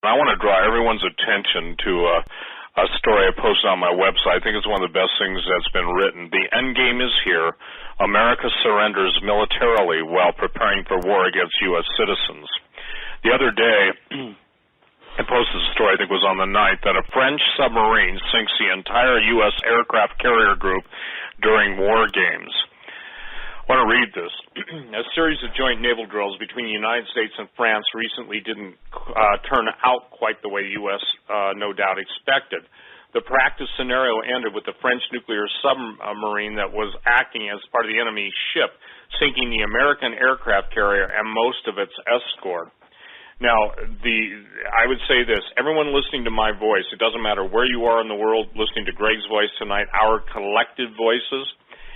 I want to draw everyone's attention to a story I posted on my website. I think it's one of the best things that's been written. The end game is here. America surrenders militarily while preparing for war against U.S. citizens. The other day, I posted a story, I think it was on the 9th, that a French submarine sinks the entire U.S. aircraft carrier group during war games. I want to read this. A series of joint naval drills between the United States and France recently didn't turn out quite the way the U.S. No doubt expected. The practice scenario ended with the French nuclear submarine that was acting as part of the enemy ship, sinking the American aircraft carrier and most of its escort. Now, I would say this, everyone listening to my voice, it doesn't matter where you are in the world listening to Greg's voice tonight, our collective voices,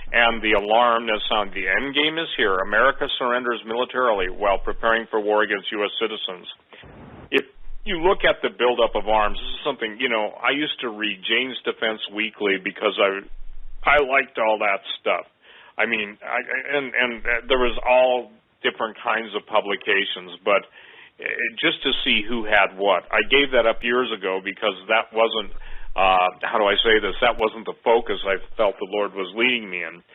and the alarm that sounded, the end game is here. America surrenders militarily while preparing for war against U.S. citizens. If you look at the buildup of arms, this is something, I used to read Jane's Defense Weekly because I liked all that stuff. I mean, there was all different kinds of publications, but just to see who had what. I gave that up years ago because that wasn't that wasn't the focus I felt the Lord was leading me in.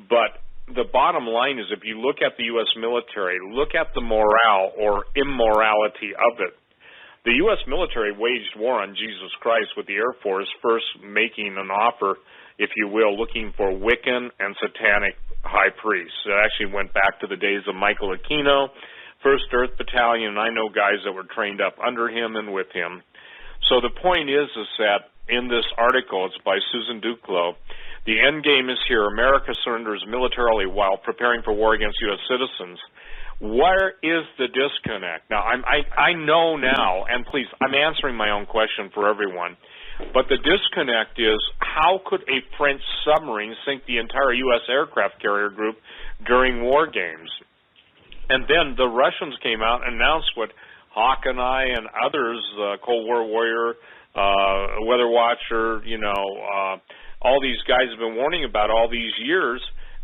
But the bottom line is if you look at the U.S. military, look at the morale or immorality of it. The U.S. military waged war on Jesus Christ with the Air Force first making an offer, if you will, looking for Wiccan and satanic high priests. It actually went back to the days of Michael Aquino, 1st Earth Battalion, and I know guys that were trained up under him and with him. So the point is that in this article, it's by Susan Duclos, the end game is here. America surrenders militarily while preparing for war against U.S. citizens. Where is the disconnect? Now, I know now, and please, I'm answering my own question for everyone, but the disconnect is how could a French submarine sink the entire U.S. aircraft carrier group during war games? And then the Russians came out and announced what Hawk and I and others, Cold War Warrior, Weather Watcher, all these guys have been warning about all these years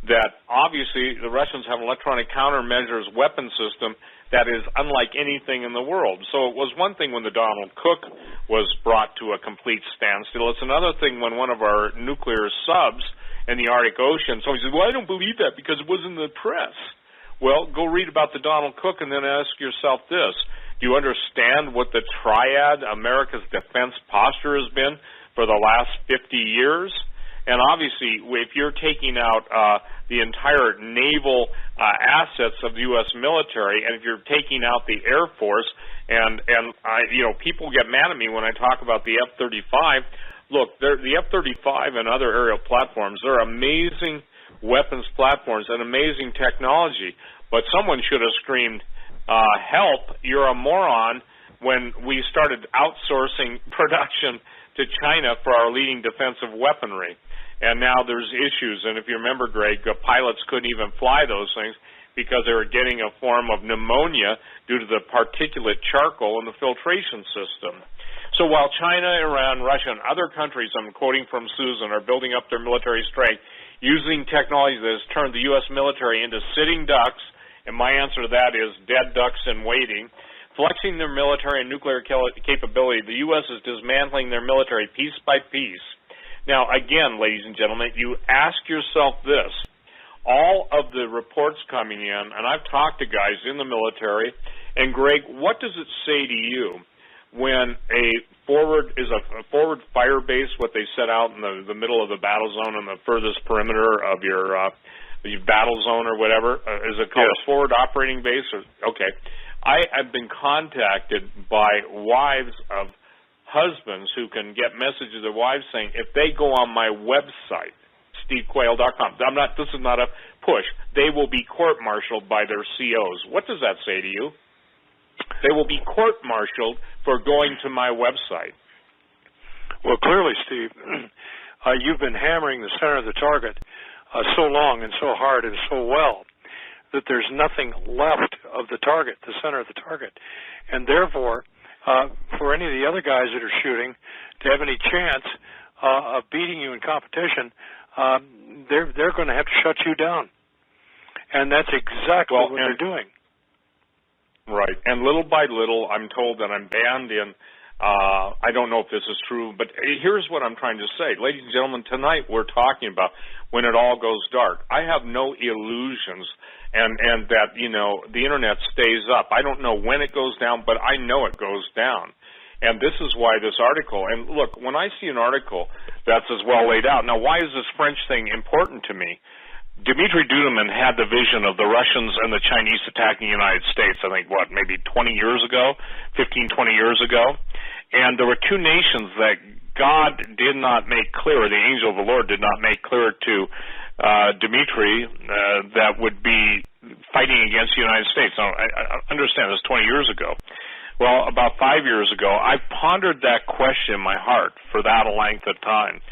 that obviously the Russians have an electronic countermeasures weapon system that is unlike anything in the world. So it was one thing when the Donald Cook was brought to a complete standstill. It's another thing when one of our nuclear subs in the Arctic Ocean, somebody says, well, I don't believe that because it was in the press. Well, go read about the Donald Cook and then ask yourself this. Do you understand what the triad, America's defense posture, has been for the last 50 years? And obviously, if you're taking out the entire naval assets of the U.S. military, and if you're taking out the Air Force, and people get mad at me when I talk about the F-35. Look, the F-35 and other aerial platforms, they're amazing weapons platforms and amazing technology. But someone should have screamed, help, you're a moron, when we started outsourcing production to China for our leading defensive weaponry. And now there's issues, and if you remember, Greg, pilots couldn't even fly those things because they were getting a form of pneumonia due to the particulate charcoal in the filtration system. So while China, Iran, Russia, and other countries, I'm quoting from Susan, are building up their military strength using technology that has turned the U.S. military into sitting ducks, and my answer to that is dead ducks in waiting, flexing their military and nuclear capability, the U.S. is dismantling their military piece by piece. Now, again, ladies and gentlemen, you ask yourself this. All of the reports coming in, and I've talked to guys in the military, and Greg, what does it say to you when a forward fire base, what they set out in the middle of the battle zone on the furthest perimeter of your battle zone or whatever, is it called a forward operating base? Okay. I have been contacted by wives of husbands who can get messages of their wives saying, if they go on my website, stevequayle.com, this is not a push, they will be court-martialed by their COs. What does that say to you? They will be court-martialed for going to my website. Well, clearly, Steve, you've been hammering the center of the target so long and so hard and so well that there's nothing left of the target, the center of the target. And therefore, for any of the other guys that are shooting to have any chance of beating you in competition, they're going to have to shut you down. And that's exactly what they're doing. Right. And little by little, I'm told that I'm banned in, I don't know if this is true, but here's what I'm trying to say. Ladies and gentlemen, tonight we're talking about when it all goes dark. I have no illusions and that, you know, the Internet stays up. I don't know when it goes down, but I know it goes down. And this is why this article, and look, when I see an article that's as well laid out, now why is this French thing important to me? Dmitry Duduman had the vision of the Russians and the Chinese attacking the United States, I think, maybe 20 years ago, 15, 20 years ago. And there were two nations that God did not make clear, the angel of the Lord did not make clear to Dmitry that would be fighting against the United States. Now, I understand this 20 years ago. Well, about 5 years ago, I pondered that question in my heart for that length of time.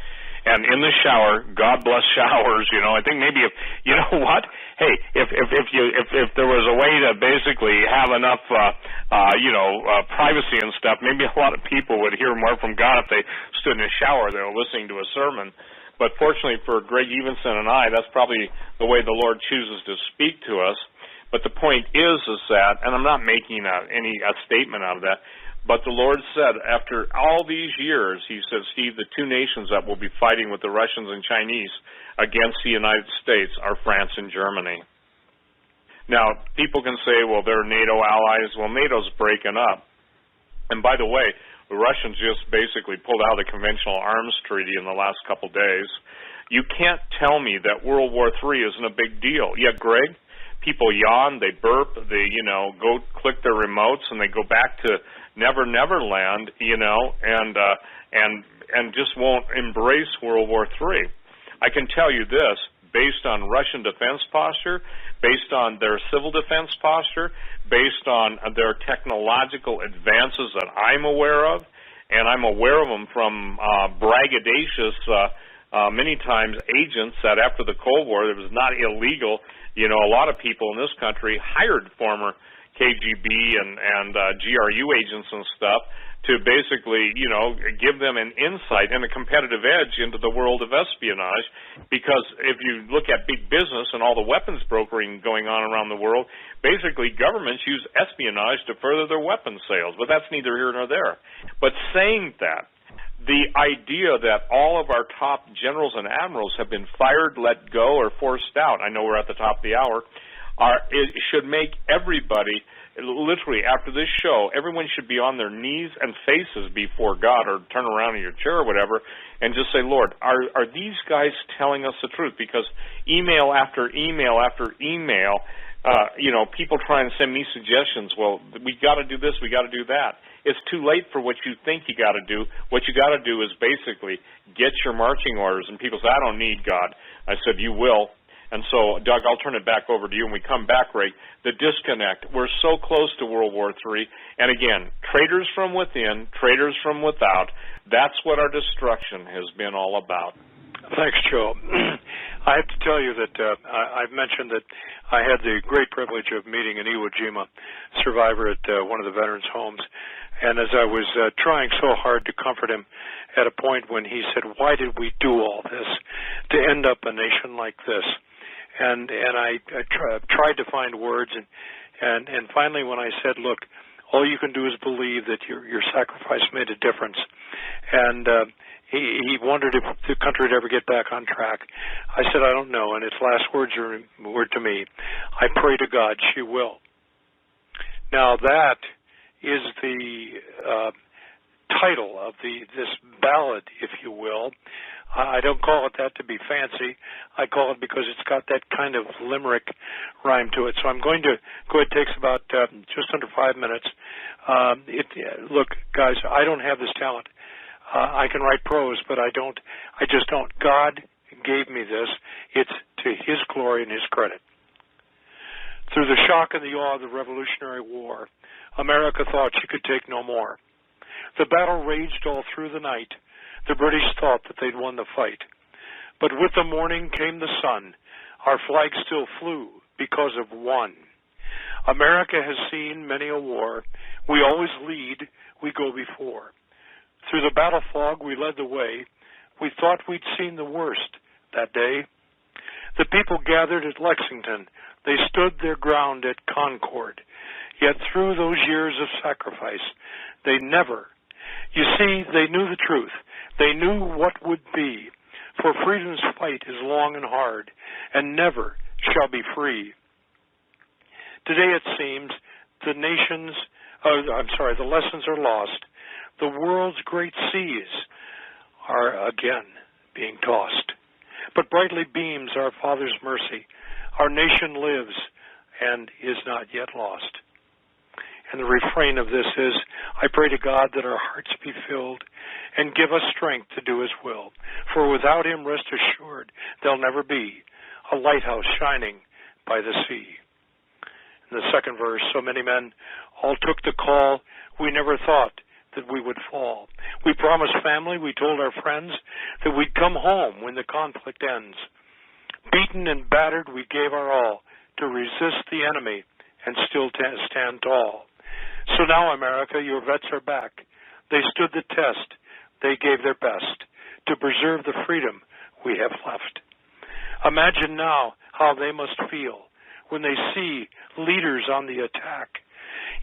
And in the shower, God bless showers, you know, I think maybe if, you know what? Hey, if there was a way to basically have enough, privacy and stuff, maybe a lot of people would hear more from God if they stood in a shower they were listening to a sermon. But fortunately for Greg Evenson and I, that's probably the way the Lord chooses to speak to us. But the point is that, and I'm not making a statement out of that, but the Lord said, after all these years, He said, Steve, the two nations that will be fighting with the Russians and Chinese against the United States are France and Germany. Now, people can say, well, they're NATO allies. Well, NATO's breaking up. And by the way, the Russians just basically pulled out of the Conventional Arms Treaty in the last couple days. You can't tell me that World War III isn't a big deal. Yeah, Greg? People yawn, they burp, they, go click their remotes, and they go back to Never Land, and just won't embrace World War III. I can tell you this, based on Russian defense posture, based on their civil defense posture, based on their technological advances that I'm aware of, and I'm aware of them from braggadocious, many times agents that after the Cold War, it was not illegal. A lot of people in this country hired former KGB and GRU agents and stuff to basically, give them an insight and a competitive edge into the world of espionage. Because if you look at big business and all the weapons brokering going on around the world, basically governments use espionage to further their weapons sales. But that's neither here nor there. But saying that, the idea that all of our top generals and admirals have been fired, let go, or forced out, I know we're at the top of the hour, it should make everybody, literally after this show, everyone should be on their knees and faces before God, or turn around in your chair or whatever, and just say, Lord, are these guys telling us the truth? Because email after email after email, people try and send me suggestions. Well, we got to do this, we got to do that. It's too late for what you think you got to do. What you got to do is basically get your marching orders. And people say, I don't need God. I said, you will. And so, Doug, I'll turn it back over to you. When we come back, Ray, the disconnect. We're so close to World War III. And again, traitors from within, traitors from without. That's what our destruction has been all about. Thanks, Joe. I have to tell you that I've mentioned that I had the great privilege of meeting an Iwo Jima survivor at one of the veterans' homes. And as I was trying so hard to comfort him at a point when he said, why did we do all this to end up a nation like this? And I tried to find words, and finally when I said, look, all you can do is believe that your sacrifice made a difference. And he wondered if the country would ever get back on track. I said, I don't know. And his last words were to me, I pray to God she will. Now that is the title of this ballad, if you will. I don't call it that to be fancy. I call it because it's got that kind of limerick rhyme to it. So I'm going to go ahead. It takes about just under 5 minutes. Look, guys, I don't have this talent. I can write prose, but I just don't. God gave me this. It's to His glory and His credit. Through the shock and the awe of the Revolutionary War, America thought she could take no more. The battle raged all through the night. The British thought that they'd won the fight. But with the morning came the sun. Our flag still flew because of one. America has seen many a war. We always lead, we go before. Through the battle fog we led the way. We thought we'd seen the worst that day. The people gathered at Lexington. They stood their ground at Concord. Yet through those years of sacrifice, they never, you see, they knew the truth. They knew what would be. For freedom's fight is long and hard, and never shall be free. Today it seems the lessons are lost. The world's great seas are again being tossed. But brightly beams our Father's mercy. Our nation lives and is not yet lost. And the refrain of this is, I pray to God that our hearts be filled and give us strength to do His will. For without Him, rest assured, there'll never be a lighthouse shining by the sea. In the second verse, so many men all took the call. We never thought that we would fall. We promised family, we told our friends that we'd come home when the conflict ends. Beaten and battered, we gave our all to resist the enemy and still stand tall. So now, America, your vets are back. They stood the test. They gave their best to preserve the freedom we have left. Imagine now how they must feel when they see leaders on the attack.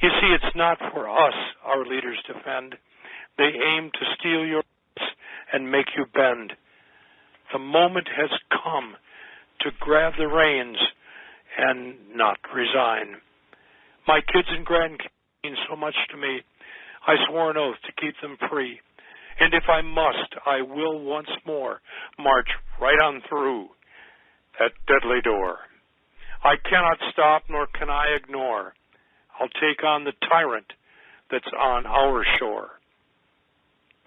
You see, it's not for us our leaders defend. They aim to steal your rights and make you bend. The moment has come to grab the reins and not resign. My kids and grandkids mean so much to me. I swore an oath to keep them free. And if I must, I will once more march right on through that deadly door. I cannot stop, nor can I ignore. I'll take on the tyrant that's on our shore.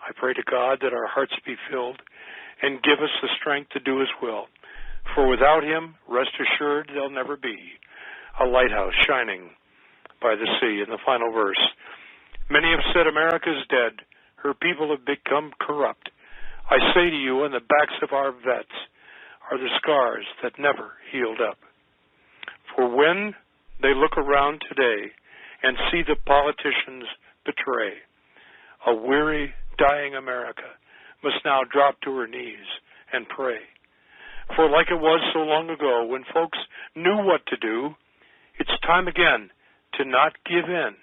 I pray to God that our hearts be filled and give us the strength to do His will. For without Him, rest assured, there'll never be a lighthouse shining by the sea. In the final verse, many have said America's dead. Her people have become corrupt. I say to you, on the backs of our vets are the scars that never healed up. For when they look around today and see the politicians betray, a weary, dying America must now drop to her knees and pray. For like it was so long ago when folks knew what to do, it's time again to not give in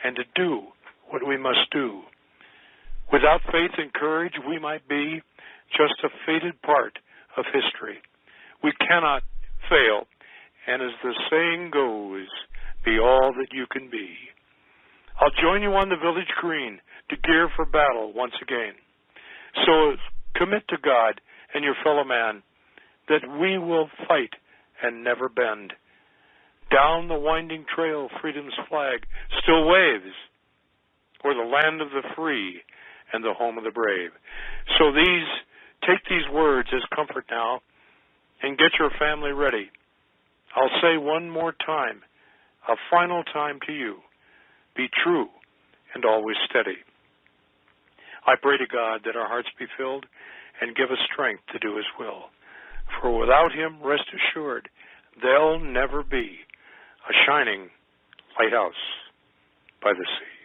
and to do what we must do. Without faith and courage, we might be just a faded part of history. We cannot fail, and as the saying goes, be all that you can be. I'll join you on the village green to gear for battle once again. So commit to God and your fellow man that we will fight and never bend. Down the winding trail, freedom's flag still waves, or the land of the free and the home of the brave. So take these words as comfort now and get your family ready. I'll say one more time, a final time to you, be true and always steady. I pray to God that our hearts be filled and give us strength to do His will. For without Him, rest assured, there'll never be a shining lighthouse by the sea.